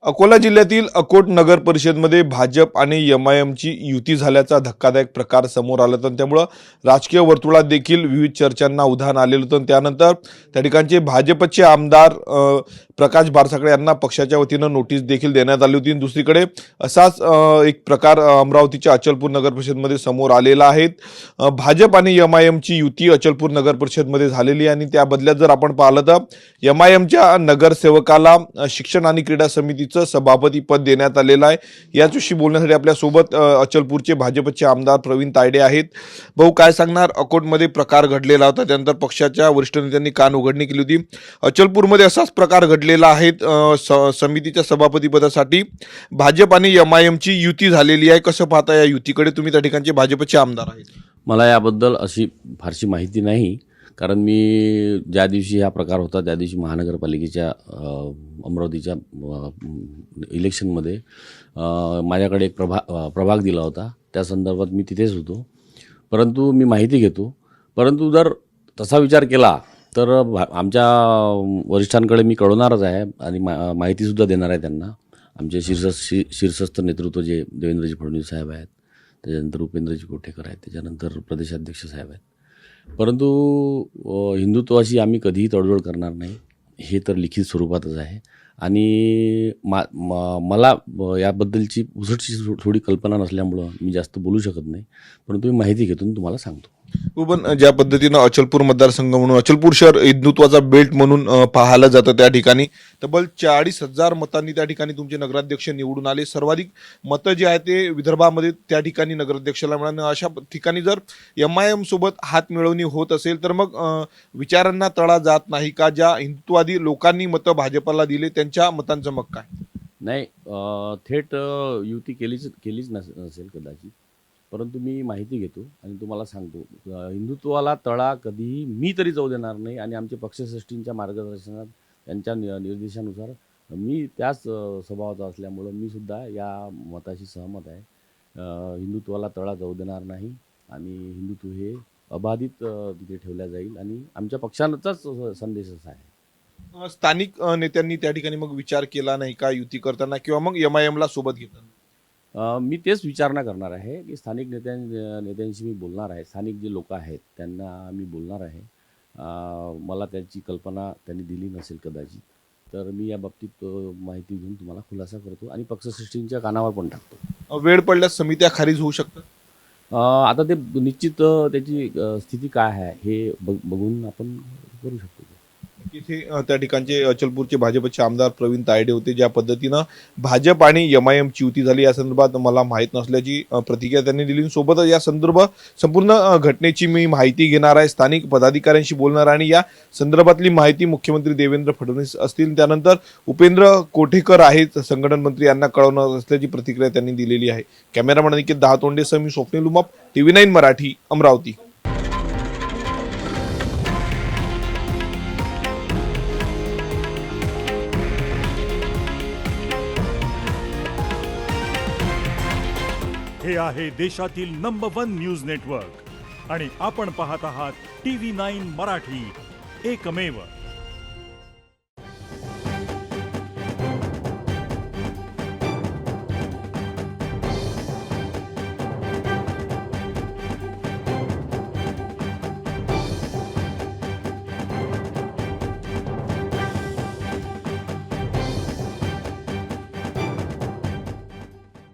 अकोला जिल्ह्यातील अकोट नगर परिषदमध्ये भाजप आणि एमआयएमची युती झाल्याचा धक्कादायक प्रकार समोर आला होता. त्यामुळे राजकीय वर्तुळात देखील विविध चर्चांना उधाण आलेलं होतं. त्यानंतर त्या ठिकाणचे भाजपचे आमदार प्रकाश बारसाकडे यांना पक्षाच्या वतीनं नोटीस देखील देण्यात आली होती. दुसरीकडे असाच एक प्रकार अमरावतीच्या अचलपूर नगर परिषदमध्ये समोर आलेला आहे. भाजप आणि एमआयएमची युती अचलपूर नगर परिषदमध्ये झालेली आहे आणि त्या बदल्यात जर आपण पाहिलं तर एमआयएमच्या नगरसेवकाला शिक्षण आणि क्रीडा समितीचं सभापती पद देण्यात आलेलं आहे. याच्याशी बोलण्यासाठी आपल्यासोबत अचलपूरचे भाजपचे आमदार प्रवीण तायडे आहेत. भाऊ, काय सांगणार? अकोटमध्ये प्रकार घडलेला होता, त्यानंतर पक्षाच्या वरिष्ठ नेत्यांनी कान उघडणी केली होती. अचलपूरमध्ये असाच प्रकार घडलेला आहे. समितीच्या सभापती पदासाठी भाजप आणि एमआयएमची युती झालेली आहे. कसं पाहता या युतीकडे? तुम्ही त्या ठिकाणचे भाजपचे आमदार आहेत. मला याबद्दल अशी फारशी माहिती नाही, कारण मी ज्या दिवशी हा प्रकार होता त्या दिवशी महानगरपालिकेच्या अमरावतीच्या इलेक्शनमध्ये माझ्याकडे एक प्रभाग दिला होता. त्या संदर्भात मी तिथेच होतो. परंतु मी माहिती घेतो. परंतु जर तसा विचार केला तर आमच्या वरिष्ठांकडे मी कळवणारच आहे आणि माहितीसुद्धा देणार आहे त्यांना. आमचे शीर्षस्थ नेतृत्व जे देवेंद्रजी फडणवीस साहेब आहेत, त्याच्यानंतर उपेंद्रजी कोठेकर आहेत, त्याच्यानंतर प्रदेशाध्यक्ष साहेब आहेत. परंतु हिंदुत्वाशी आम्ही कधीही तडजोड करणार नाही, हे तर लिखित स्वरूपातच आहे. आणि मला याबद्दलची पुसटची थोडी कल्पना नसल्यामुळं मी जास्त बोलू शकत नाही. परंतु मी माहिती घेतून तुम्हाला सांगतो. पण ज्या पद्धतीनं अचलपूर मतदारसंघ म्हणून अचलपूर शहर हिंदुत्वाचा बेल्ट म्हणून पाहायला जातं, त्या ठिकाणी तब्बल 40,000 मतांनी त्या ठिकाणी तुमचे नगराध्यक्ष निवडून आले. सर्वाधिक मतं जे आहे ते विदर्भामध्ये त्या ठिकाणी नगराध्यक्षाला मिळाले. अशा ठिकाणी जर एमआयएम सोबत हात मिळवणी होत असेल तर मग विचारांना तडा जात नाही का? ज्या हिंदुत्ववादी लोकांनी मतं भाजपला दिले त्यांच्या मतांचं मग काय? नाही, थेट युती केलीच नसेल कदाचित. परंतु मी माहिती घेतो आणि तुम्हाला सांगतो, हिंदुत्वाला तळा कधीही मी तरी जाऊ देणार नाही. आणि आमचे पक्षश्रेष्ठींच्या मार्गदर्शनात त्यांच्या निर्देशानुसार मी त्याच स्वभावाचा असल्यामुळं मी सुद्धा या मताशी सहमत आहे. हिंदुत्वाला तळा जाऊ देणार नाही आणि हिंदुत्व हे अबाधित तिथे ठेवल्या जाईल आणि आमच्या पक्षाचाच संदेशच आहे. स्थानिक नेत्यांनी त्या ठिकाणी मग विचार केला नाही का युती करताना किंवा मग एमआयएमला सोबत घेताना? मी तेच विचारणा करणार आहे की स्थानिक नेत्यांशी मी बोलणार आहे. स्थानिक जे लोक आहेत त्यांना मी बोलणार आहे. मला त्याची कल्पना त्यांनी दिली नसेल कदाचित, तर मी या बाबतीत माहिती घेऊन तुम्हाला खुलासा करतो आणि पक्षश्रेष्ठींच्या कानावर पण टाकतो. वेळ पडल्यास समित्या खारिज होऊ शकतात. आता ते निश्चित त्याची स्थिती काय आहे हे बघून आपण करू शकतो. इथे त्या ठिकाणचे अचलपूरचे भाजपचे आमदार प्रवीण तायडे होते. ज्या पद्धतीनं भाजप आणि एमआयएमची युती झाली या संदर्भात मला माहीत नसल्याची प्रतिक्रिया त्यांनी दिली. सोबतच या संदर्भात संपूर्ण घटनेची मी माहिती घेणार आहे, स्थानिक पदाधिकाऱ्यांशी बोलणार आहे आणि या संदर्भातली माहिती मुख्यमंत्री देवेंद्र फडणवीस असतील, त्यानंतर उपेंद्र कोठेकर आहेत संघटन मंत्री, यांना कळवणार असल्याची प्रतिक्रिया त्यांनी दिलेली आहे. कॅमेरामॅन अनिकेत दहातोंडेसह मी स्वप्नील उमाप, TV9 मराठी, अमरावती. हे आहे देशातील नंबर 1 न्यूज नेटवर्क आणि आपण पाहत आहात TV9 मराठी, एकमेव.